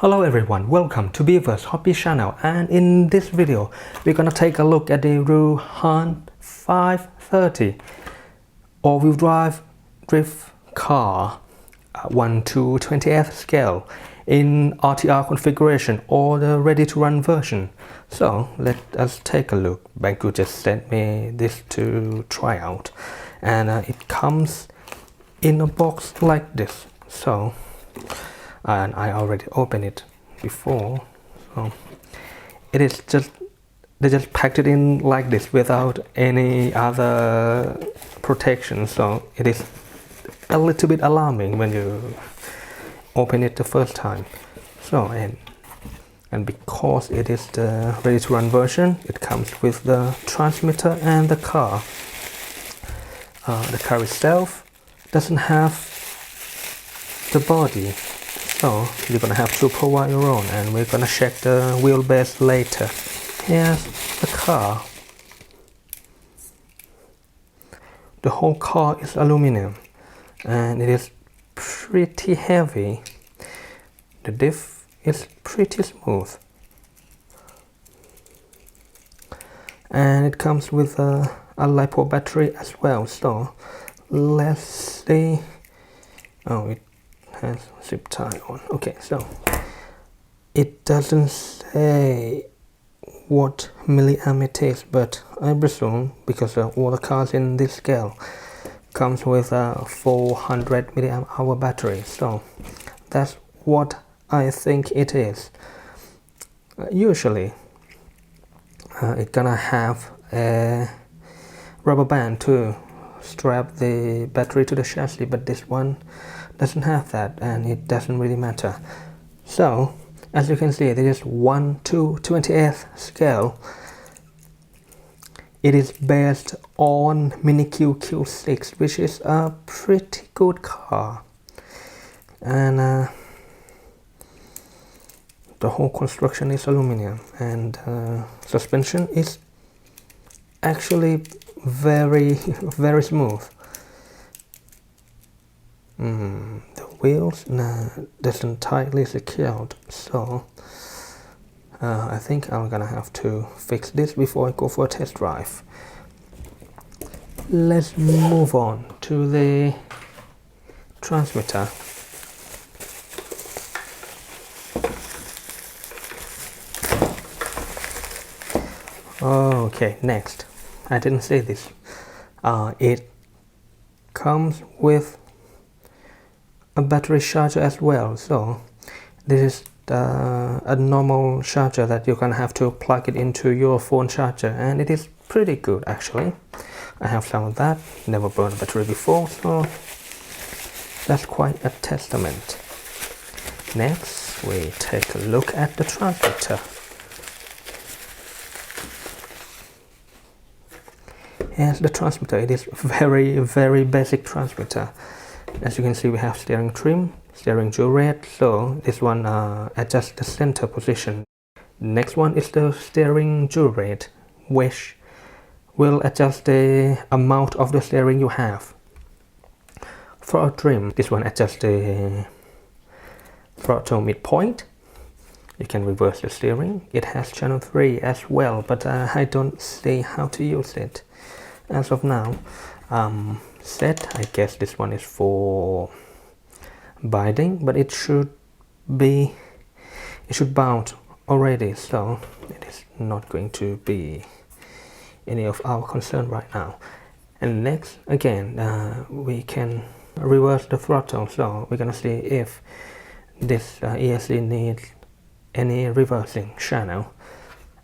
Hello everyone, welcome to Beaver's Hobby Channel, and in this video we're gonna take a look at the Ruhazn 530 all-wheel drive drift car 1 to 20th scale in RTR configuration or the ready-to-run version. So let us take a look. Banggod just sent me this to try out, and it comes in a box like this. So and I already opened it before, so it is just, they just packed it in like this without any other protection, so it is a little bit alarming when you open it the first time. So and because it is the ready to run version, it comes with the transmitter and the car. The car itself doesn't have the body, so you're gonna have to provide your own, and we're gonna check the wheelbase later. Here's the car. The whole car is aluminum and it is pretty heavy. The diff is pretty smooth, and it comes with a LiPo battery as well. So let's see. Oh, it has zip tie on. Okay, so it doesn't say what milliamp it is, but I presume because all the cars in this scale comes with a 400 milliamp hour battery, so that's what I think it is. Usually it's gonna have a rubber band to strap the battery to the chassis, but this one doesn't have that, and it doesn't really matter. So as you can see, this is 1 to 20th scale. It is based on Mini Q6, which is a pretty good car, and the whole construction is aluminum, and suspension is actually very smooth. The wheels doesn't tightly secured, so I think I'm gonna have to fix this before I go for a test drive. Let's move on to the transmitter. Okay, next, I didn't say this. It comes with a battery charger as well. So this is a normal charger that you're gonna have to plug it into your phone charger, and it is pretty good actually. I have some of that, never burned a battery before, so that's quite a testament. Next we take a look at the transmitter. Here's the transmitter. It is very basic transmitter. As you can see, we have steering trim, steering dual rate, so this one adjusts the center position. Next one is the steering dual rate, which will adjust the amount of the steering you have. Throttle trim, this one adjusts the throttle midpoint. You can reverse the steering. It has channel 3 as well, but I don't see how to use it as of now. Set, I guess this one is for binding, but it should bound already, so it is not going to be any of our concern right now. And next, again, we can reverse the throttle, so we're gonna see if this ESC needs any reversing channel,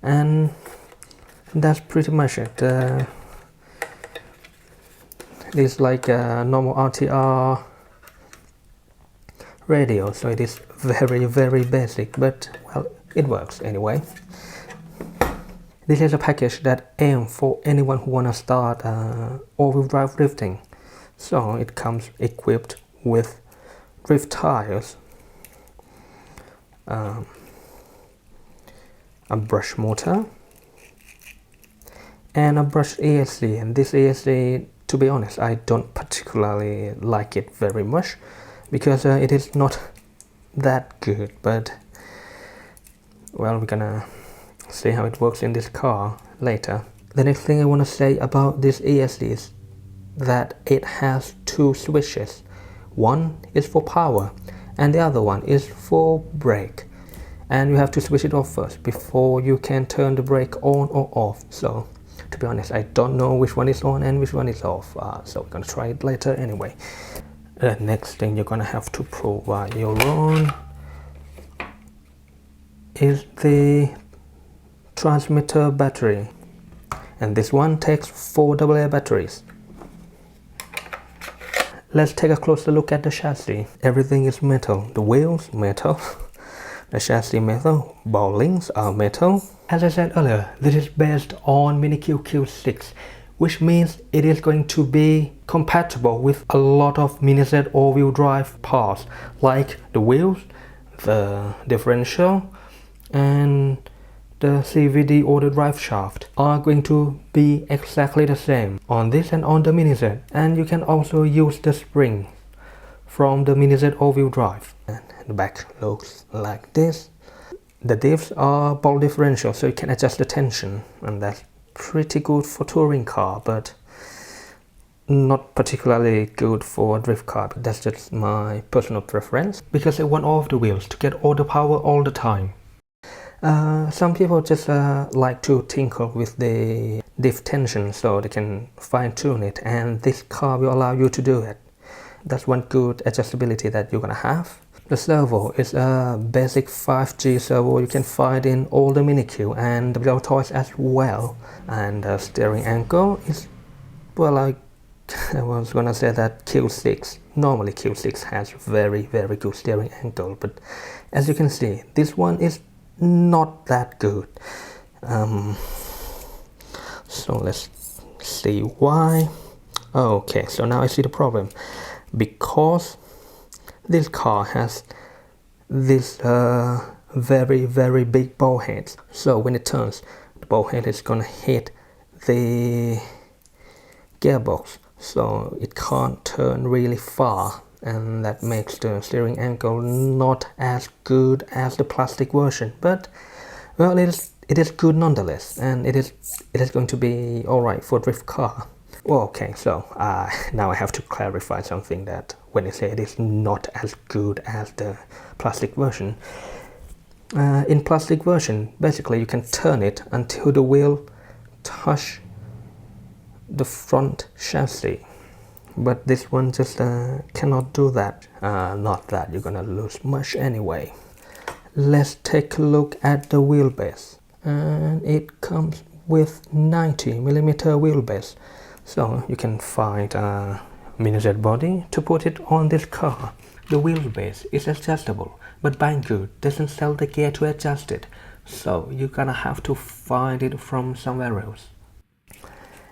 and that's pretty much it. It is like a normal RTR radio, so it is very basic, but well, it works anyway. This is a package that aims for anyone who wanna start all-wheel drive drifting. So it comes equipped with drift tires, a brush motor, and a brushed ESC. And this ESC, to be honest, I don't particularly like it very much because it is not that good, but Well, we're gonna see how it works in this car later. The next thing I want to say about this ESC is that it has two switches. One is for power and the other one is for brake, and you have to switch it off first before you can turn the brake on or off. So to be honest, I don't know which one is on and which one is off, so we're gonna try it later anyway. The next thing you're gonna have to provide your own is the transmitter battery, and this one takes 4 AA batteries. Let's take a closer look at the chassis. Everything is metal. The wheels, metal. The chassis metal. Ball links are metal. As I said earlier, this is based on Mini QQ6, which means it is going to be compatible with a lot of Mini Z all-wheel drive parts, like the wheels, the differential, and the CVD or the drive shaft are going to be exactly the same on this and on the Mini Z. And you can also use the spring from the Mini Z all-wheel drive. And the back looks like this. The diffs are ball differential, so you can adjust the tension, and that's pretty good for touring car, but not particularly good for a drift car. But that's just my personal preference, because I want all of the wheels to get all the power all the time. Some people just like to tinker with the diff tension so they can fine-tune it, and this car will allow you to do it. That's one good adjustability that you're gonna have. The servo is a basic 5G servo you can find in all the Mini Q and the WL toys as well. And the steering angle is, well, I was gonna say that Q6. Normally Q6 has very good steering angle, but as you can see, this one is not that good. So let's see why. Okay, so now I see the problem. Because this car has this very big ball head, so when it turns, the ball head is gonna hit the gearbox, so it can't turn really far, and that makes the steering angle not as good as the plastic version. But well, it is good nonetheless, and it is going to be alright for a drift car. Well, okay, so now I have to clarify something, that when I say it is not as good as the plastic version, in plastic version, basically you can turn it until the wheel touch the front chassis, but this one just cannot do that. Not that you're gonna lose much anyway. Let's take a look at the wheelbase, and it comes with 90mm wheelbase, so you can find a Mini Z body to put it on this car. The wheelbase is adjustable, but Banggod doesn't sell the gear to adjust it, so you're gonna have to find it from somewhere else.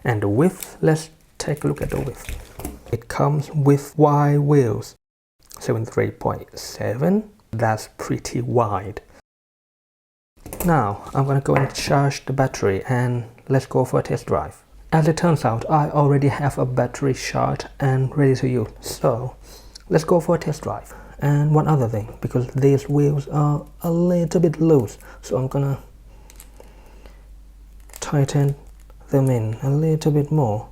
And the width, let's take a look at the width. It comes with wide wheels, 73.7. That's pretty wide. Now I'm gonna go and charge the battery, and let's go for a test drive. As it turns out, I already have a battery charged and ready to use, so let's go for a test drive. And one other thing, because these wheels are a little bit loose, so I'm gonna tighten them in a little bit more.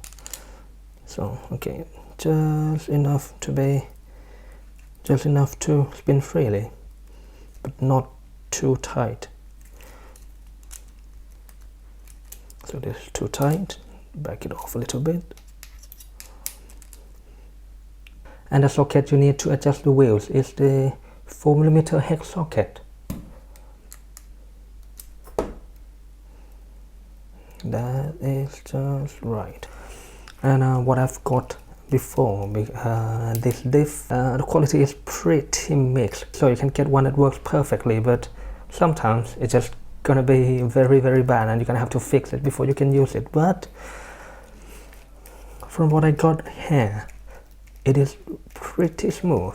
So okay, just enough to spin freely, but not too tight. So this is too tight. Back it off a little bit. And the socket you need to adjust the wheels is the 4mm hex socket. That is just right. And what I've got before, this diff, the quality is pretty mixed, so you can get one that works perfectly, but sometimes it's just gonna be very bad, and you're gonna have to fix it before you can use it. But from what I got here, it is pretty smooth.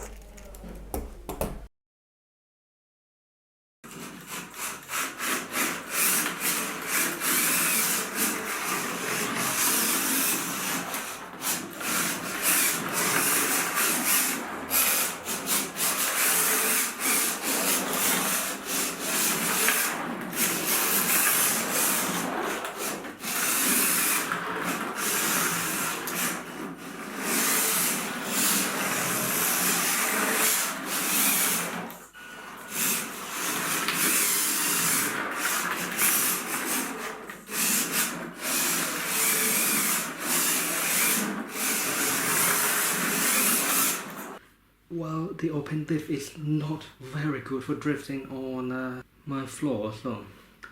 the open diff is not very good for drifting on my floor, so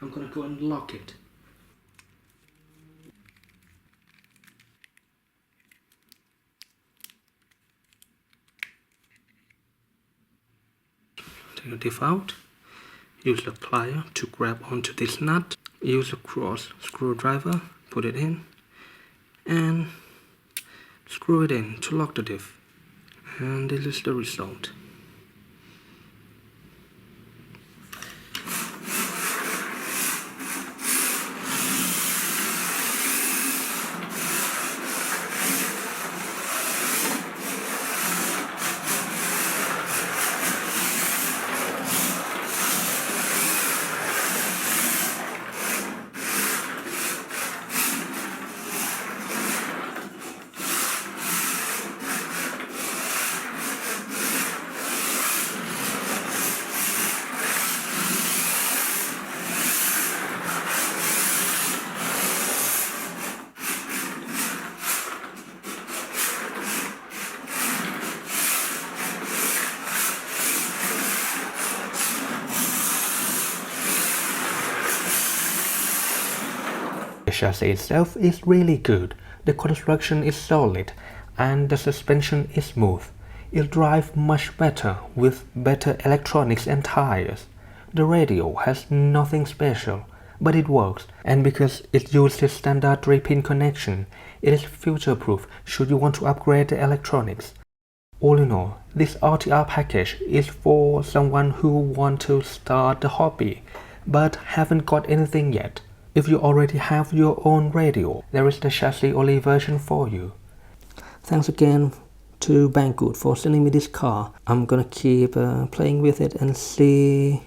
I'm gonna go and lock it. Take the diff out. Use the plier to grab onto this nut. Use a cross screwdriver, put it in, and screw it in to lock the diff. And this is the result. The chassis itself is really good, the construction is solid, and the suspension is smooth. It'll drive much better with better electronics and tires. The radio has nothing special, but it works, and because it uses standard 3-pin connection, it is future-proof should you want to upgrade the electronics. All in all, this RTR package is for someone who wants to start the hobby, but haven't got anything yet. If you already have your own radio, there is the chassis-only version for you. Thanks again to Banggod for sending me this car. I'm gonna keep playing with it and see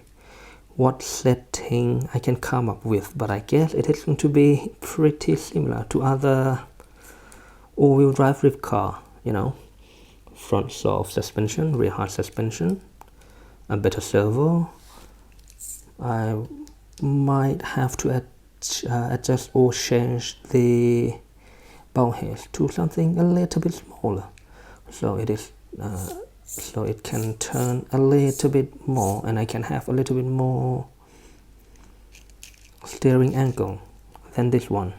what setting I can come up with, but I guess it is going to be pretty similar to other all-wheel drive drift car, you know. Front soft suspension, rear hard suspension, a better servo. I might have to adjust or change the bow heads to something a little bit smaller, so it is so it can turn a little bit more and I can have a little bit more steering angle than this one,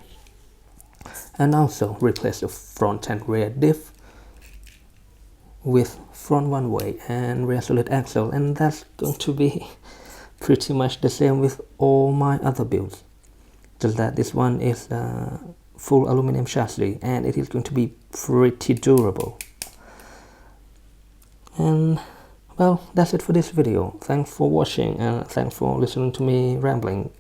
and also replace the front and rear diff with front one way and rear solid axle, and that's going to be pretty much the same with all my other builds. Just that this one is full aluminum chassis and it is going to be pretty durable. And well, that's it for this video. Thanks for watching and thanks for listening to me rambling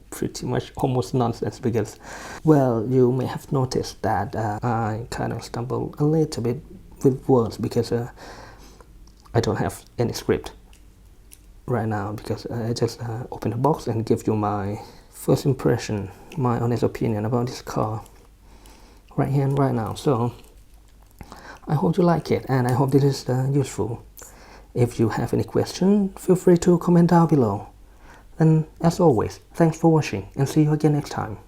pretty much almost nonsense, because well, you may have noticed that I kind of stumbled a little bit with words because I don't have any script right now, because I just open the box and give you my first impression, my honest opinion about this car right here and right now. So I hope you like it and I hope this is useful. If you have any question, feel free to comment down below. And as always, thanks for watching and see you again next time.